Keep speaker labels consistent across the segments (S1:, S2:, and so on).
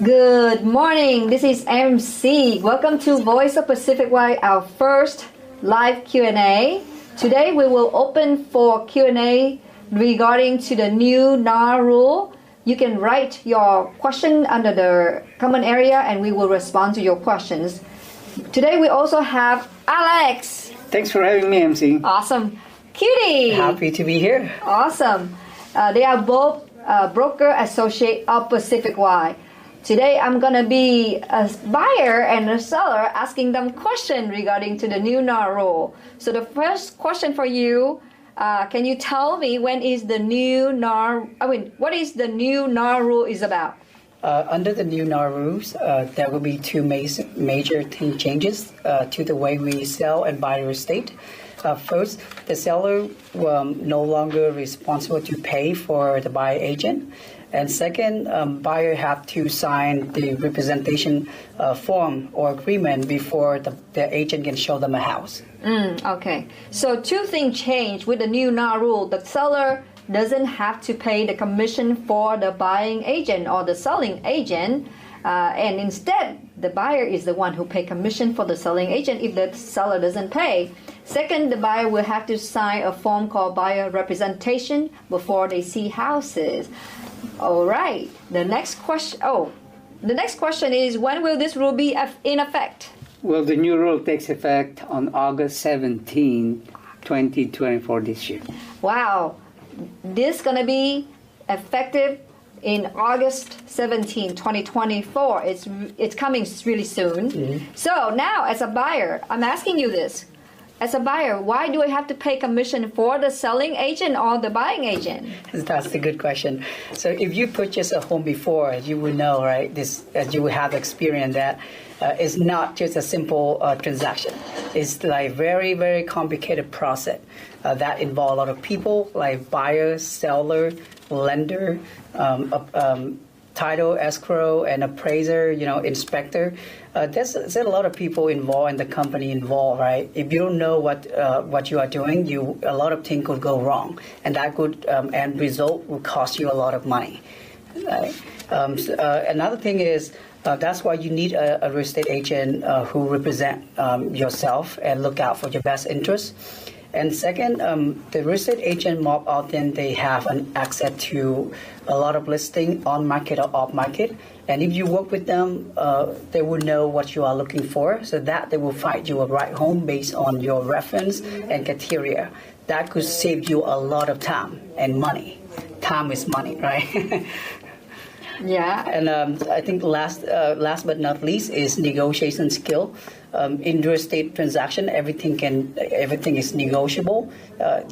S1: Good morning. This is MC. Welcome to Voice of Pacificwide, our first live Q&A. Today we will open for Q&A regarding to the new NAR rule. You can write your question under the comment area and we will respond to your questions. Today we also have Alex.
S2: Thanks for having me, MC.
S1: Awesome. Cutie.
S2: Happy to be here.
S1: Awesome. They are both broker associate of Pacificwide. Today I'm going to be a buyer and a seller asking them questions regarding to the new NAR rule. So the first question for you, can you tell me what is the new NAR rule is about?
S2: Under the new NAR rules, there will be two major changes to the way we sell and buy real estate. First, the seller will no longer responsible to pay for the buyer agent. And second, buyer have to sign the representation form or agreement before the agent can show them a house.
S1: Okay. So two things change with the new NAR rule. The seller doesn't have to pay the commission for the buying agent or the selling agent. And instead, the buyer is the one who pay commission for the selling agent if the seller doesn't pay. Second, the buyer will have to sign a form called buyer representation before they see houses. All right. The next question is, when will this rule be in effect?
S3: Well, the new rule takes effect on August 17, 2024 this year.
S1: Wow. This is going to be effective in August 17, 2024. It's coming really soon. Mm-hmm. So now, as a buyer, I'm asking you this. As a buyer, why do I have to pay commission for the selling agent or the buying agent?
S2: That's a good question. So if you purchased a home before, you would know, right, you would have experience that it's not just a simple transaction. It's like very, very complicated process that involve a lot of people like buyer, seller, lender, title, escrow, and appraiser, inspector. There's a lot of people involved in the company involved, right? If you don't know what you are doing, a lot of things could go wrong, and that could end result will cost you a lot of money. Right? Another thing is that's why you need a real estate agent who represent yourself and look out for your best interests. And second, the real estate agent more often they have an access to a lot of listing on market or off market. And if you work with them, they will know what you are looking for, so that they will find you a right home based on your reference and criteria. That could save you a lot of time and money. Time is money, right?
S1: Yeah.
S2: And I think last but not least is negotiation skill. In real estate transaction, everything is negotiable.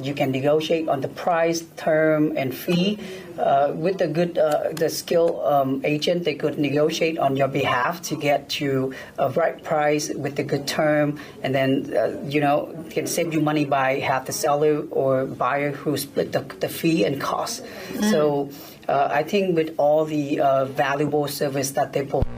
S2: You can negotiate on the price, term, and fee. With the skill agent, they could negotiate on your behalf to get to a right price with the good term, and then can save you money by have the seller or buyer who split the fee and cost. Mm. So I think with all the valuable service that they provide.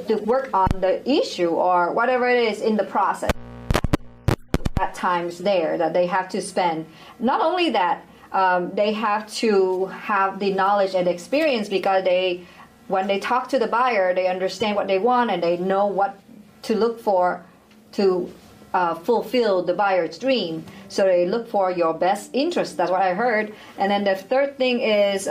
S1: To work on the issue or whatever it is in the process at times there that they have to spend. Not only that, they have to have the knowledge and experience, because when they talk to the buyer, they understand what they want and they know what to look for to fulfill the buyer's dream. So they look for your best interest. That's what I heard. And then the third thing is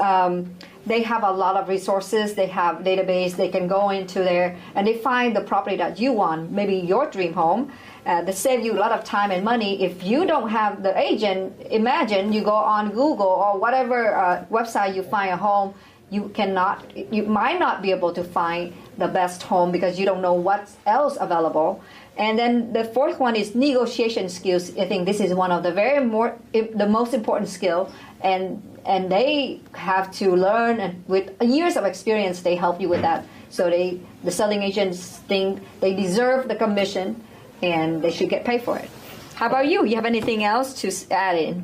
S1: they have a lot of resources. They have database. They can go into there and they find the property that you want, maybe your dream home. That save you a lot of time and money. If you don't have the agent, imagine you go on Google or whatever website you find a home, you might not be able to find the best home because you don't know what's else available. And then the fourth one is negotiation skills. I think this is one of the most important skill, and they have to learn, and with years of experience, they help you with that. So the selling agents think they deserve the commission, and they should get paid for it. How about you? You have anything else to add in?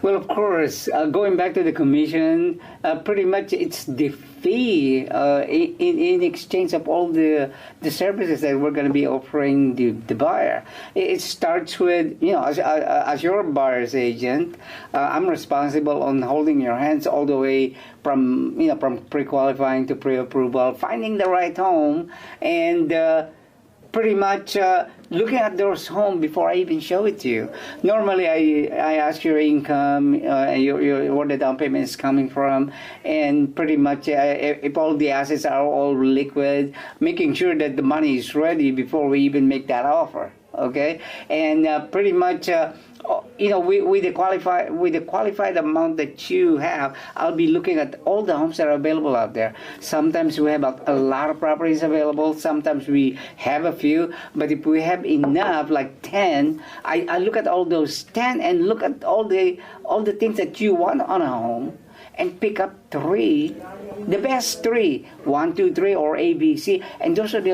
S3: Well, of course, going back to the commission, pretty much it's the fee in exchange of all the services that we're going to be offering the buyer. It starts with, as your buyer's agent, I'm responsible on holding your hands all the way from pre-qualifying to pre-approval, finding the right home, and pretty much looking at those homes before I even show it to you. Normally, I ask your income, where the down payment is coming from, and pretty much if all the assets are all liquid, making sure that the money is ready before we even make that offer. Okay, and pretty much, with the qualified amount that you have, I'll be looking at all the homes that are available out there. Sometimes we have a lot of properties available. Sometimes we have a few, but if we have enough, like 10, I look at all those 10 and look at all the things that you want on a home, and pick up 3, the best 3, 1, 2, 3, or A, B, C, and those are the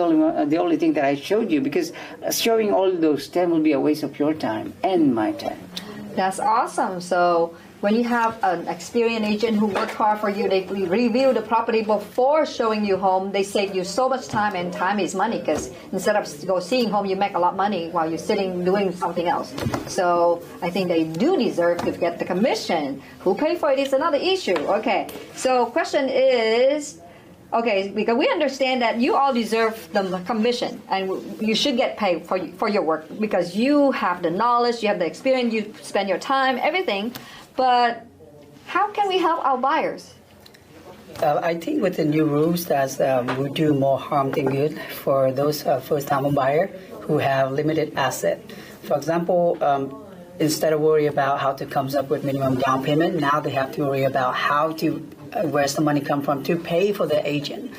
S3: only thing that I showed you, because showing all those 10 will be a waste of your time and my time.
S1: That's awesome. So when you have an experienced agent who worked hard for you, they review the property before showing you home, they save you so much time, and time is money, because instead of seeing home, you make a lot of money while you're sitting doing something else. So I think they do deserve to get the commission. Who paid for it is another issue. Okay, so question is, okay, because we understand that you all deserve the commission, and you should get paid for your work, because you have the knowledge, you have the experience, you spend your time, everything. But how can we help our buyers?
S2: I think with the new rules that will do more harm than good for those first-time home buyer who have limited asset. For example, instead of worry about how to come up with minimum down payment, now they have to worry about how to where's the money come from to pay for the agent.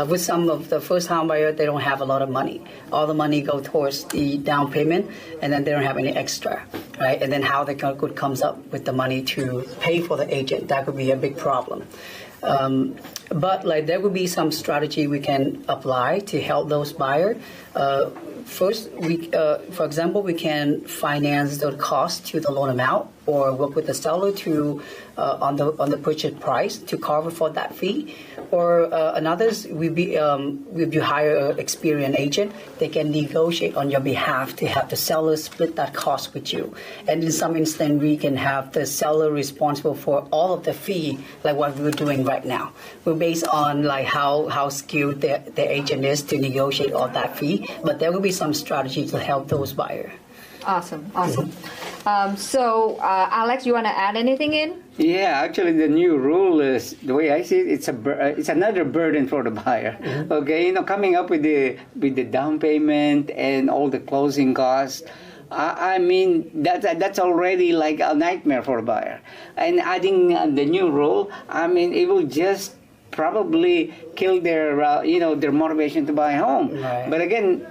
S2: With some of the first-time buyer, they don't have a lot of money. All the money go towards the down payment, and then they don't have any extra, right? And then how they could comes up with the money to pay for the agent, that could be a big problem. But there would be some strategy we can apply to help those buyers. First, for example, we can finance the cost to the loan amount, or work with the seller to on the purchase price to cover for that fee. Or another's, if you hire an experienced agent, they can negotiate on your behalf to have the seller split that cost with you. And in some instance, we can have the seller responsible for all of the fee, like what we're doing right now. We're based on how skilled the agent is to negotiate all that fee, but there will be some strategy to help those buyers.
S1: Awesome. So, Alex, you want to add anything in?
S3: Yeah, actually, the new rule is, the way I see it, it's another burden for the buyer. Mm-hmm. Okay, coming up with the down payment and all the closing costs. I mean, that's already like a nightmare for a buyer. And adding the new rule, I mean, it will just probably kill their their motivation to buy a home. Right. But again,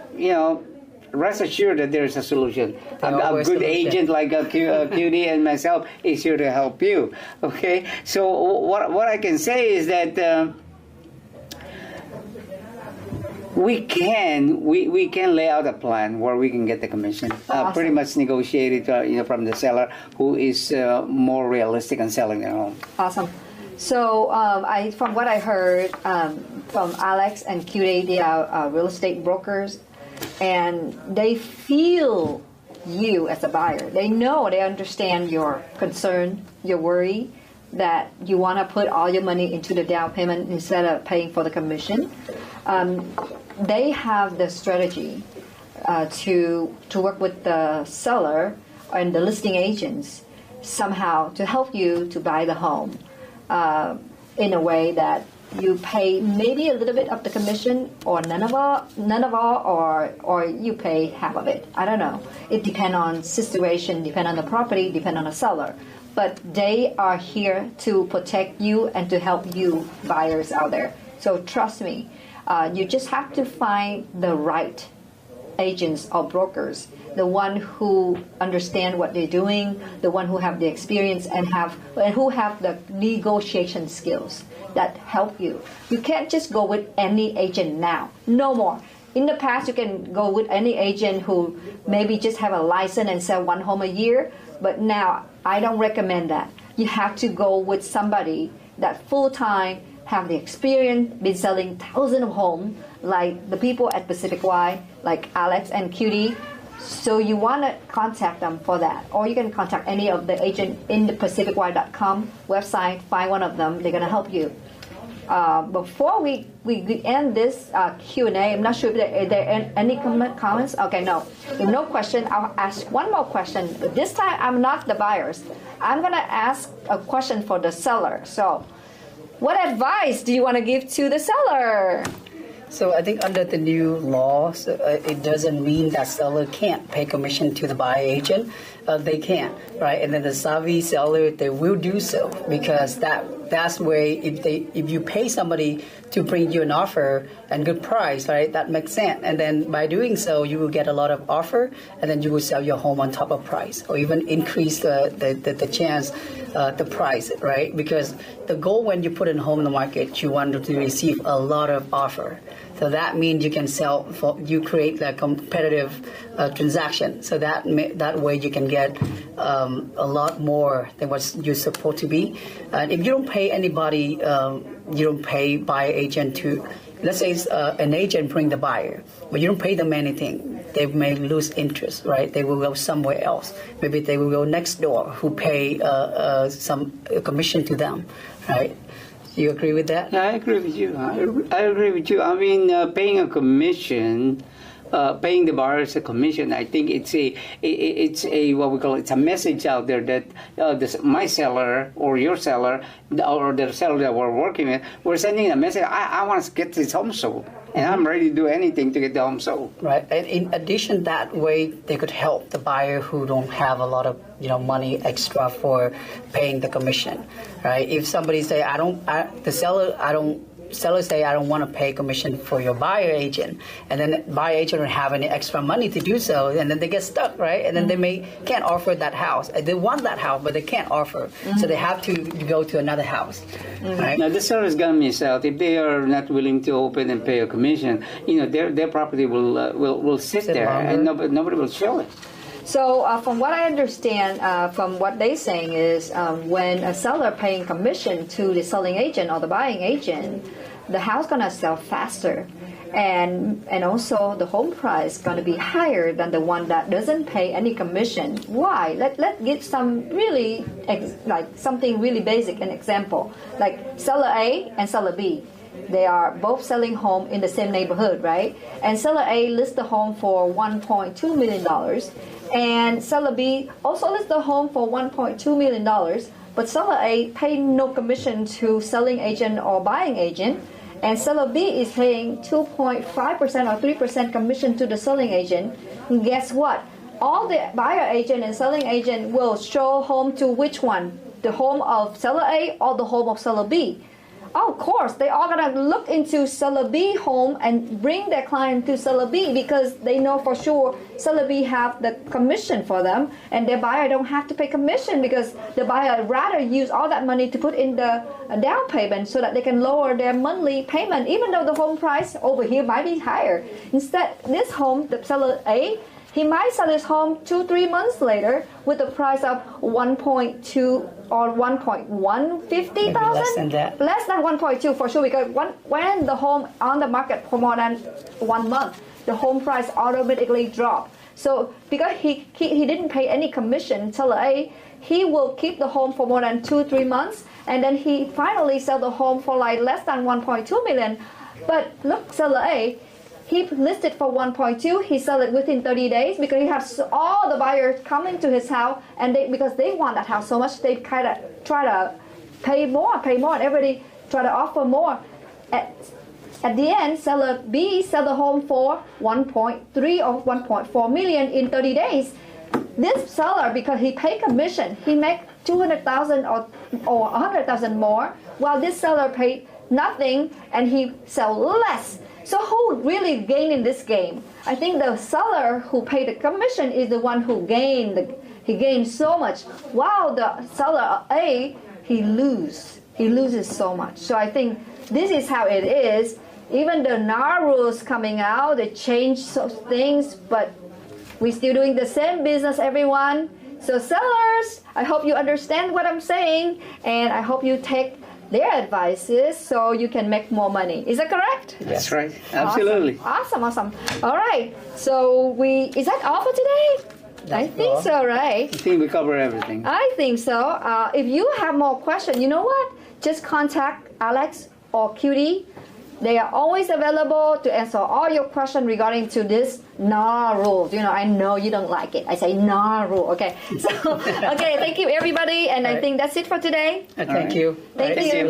S3: rest assured that there's a solution. A good agent like Cutie and myself is here to help you. Okay, so what I can say is that we can lay out a plan where we can get the commission.
S1: Awesome.
S3: Pretty much negotiated from the seller who is more realistic in selling their home.
S1: Awesome. So from what I heard from Alex and Cutie, they are real estate brokers. And they feel you as a buyer. They understand your concern, your worry, that you want to put all your money into the down payment instead of paying for the commission. They have the strategy to work with the seller and the listing agents somehow to help you to buy the home in a way that you pay maybe a little bit of the commission, or none of all, or you pay half of it. I don't know. It depends on situation, depend on the property, depend on the seller. But they are here to protect you and to help you buyers out there. So trust me, you just have to find the right agents or brokers, the one who understand what they're doing, the one who have the experience and who have the negotiation skills that help you. You can't just go with any agent now. No more. in the past, you can go with any agent who maybe just have a license and sell one home a year. But now, I don't recommend that. You have to go with somebody that full-time, have the experience, been selling thousands of homes, like the people at Pacificwide, like Alex and Cutie. So you want to contact them for that. Or you can contact any of the agent in the pacificwide.com website, find one of them, they're going to help you. Before we end this Q&A, I'm not sure if there are any comments. Okay, no. If no question, I'll ask one more question. This time, I'm not the buyers. I'm going to ask a question for the seller. So, what advice do you want to give to the seller?
S2: So I think under the new law, it doesn't mean that seller can't pay commission to the buyer agent. They can, right? And then the savvy seller, they will do so, because that's where if you pay somebody to bring you an offer and good price, right? That makes sense. And then by doing so, you will get a lot of offer, and then you will sell your home on top of price, or even increase the chance, the price, right? Because the goal when you put a home in the market, you want to receive a lot of offer. So that means you can sell, you create a competitive transaction. So that way you can get a lot more than what you're supposed to be. And if you don't pay anybody, you don't pay buyer agent to, let's say an agent bring the buyer, but you don't pay them anything. They may lose interest, right? They will go somewhere else. Maybe they will go next door who pay some commission to them, right? Do you agree with that?
S3: Yeah, I agree with you. I agree with you. I mean, paying a commission, paying the buyers a commission, I think it's a what we call it's a message out there that my seller or your seller or the seller that we're working with, we're sending a message. I want to get this home sold, and I'm ready to do anything to get the home sold.
S2: Right. And in addition, that way they could help the buyer who don't have a lot of money extra for paying the commission, right? If somebody say seller say, I don't want to pay commission for your buyer agent, and then the buyer agent don't have any extra money to do so, and then they get stuck, right? And then they can't offer that house. They want that house, but they can't offer, so they have to go to another house, right?
S3: Now, the seller is going to miss out if they are not willing to open and pay a commission. Their property will sit there,
S2: longer.
S3: and nobody will show it.
S1: So from what I understand, from what they're saying is when a seller paying commission to the selling agent or the buying agent, the house gonna sell faster, and also the home price gonna be higher than the one that doesn't pay any commission. Why? Let's give some really something really basic, an example, like seller A and seller B. They are both selling home in the same neighborhood, right? And seller A lists the home for $1.2 million. And seller B also lists the home for $1.2 million. But seller A paid no commission to selling agent or buying agent. And seller B is paying 2.5% or 3% commission to the selling agent. And guess what? All the buyer agent and selling agent will show home to which one? The home of seller A or the home of seller B? Of course, they are going to look into seller B home and bring their client to seller B, because they know for sure seller B have the commission for them, and their buyer don't have to pay commission, because the buyer rather use all that money to put in the down payment so that they can lower their monthly payment, even though the home price over here might be higher. Instead, this home, the seller A, he might sell his home 2-3 months later with a price of 1.2 or 1.150 thousand.
S2: Less than that.
S1: Less than 1.2 for sure, because when the home on the market for more than 1 month, the home price automatically drop. So because he didn't pay any commission, seller A, he will keep the home for more than 2-3 months, and then he finally sell the home for like less than 1.2 million. But look, seller A, he listed for 1.2. He sell it within 30 days because he has all the buyers coming to his house, and because they want that house so much, they kind of try to pay more, and everybody try to offer more. At the end, seller B sell the home for 1.3 or 1.4 million in 30 days. This seller, because he pay commission, he make 200,000 or 100,000 more, while this seller paid nothing and he sell less. So who really gain in this game? I think the seller who paid the commission is the one who gained. He gained so much, while the seller A, he loses so much. So I think this is how it is. even the NAR rules coming out, they changed some things, but we're still doing the same business, everyone. So sellers, I hope you understand what I'm saying, and I hope you take their advices so you can make more money. Is that correct?
S3: That's right. Absolutely.
S1: Awesome. All right. So is that all for today? I think so, right?
S3: I think we cover everything.
S1: I think so. If you have more questions, you know what? Just contact Alex or QD. They are always available to answer all your questions regarding to this NAR rules. I know you don't like it. I say NAR rule. Okay. So, okay. Thank you, everybody. And I think that's it for today.
S2: Thank you.
S1: Thank you.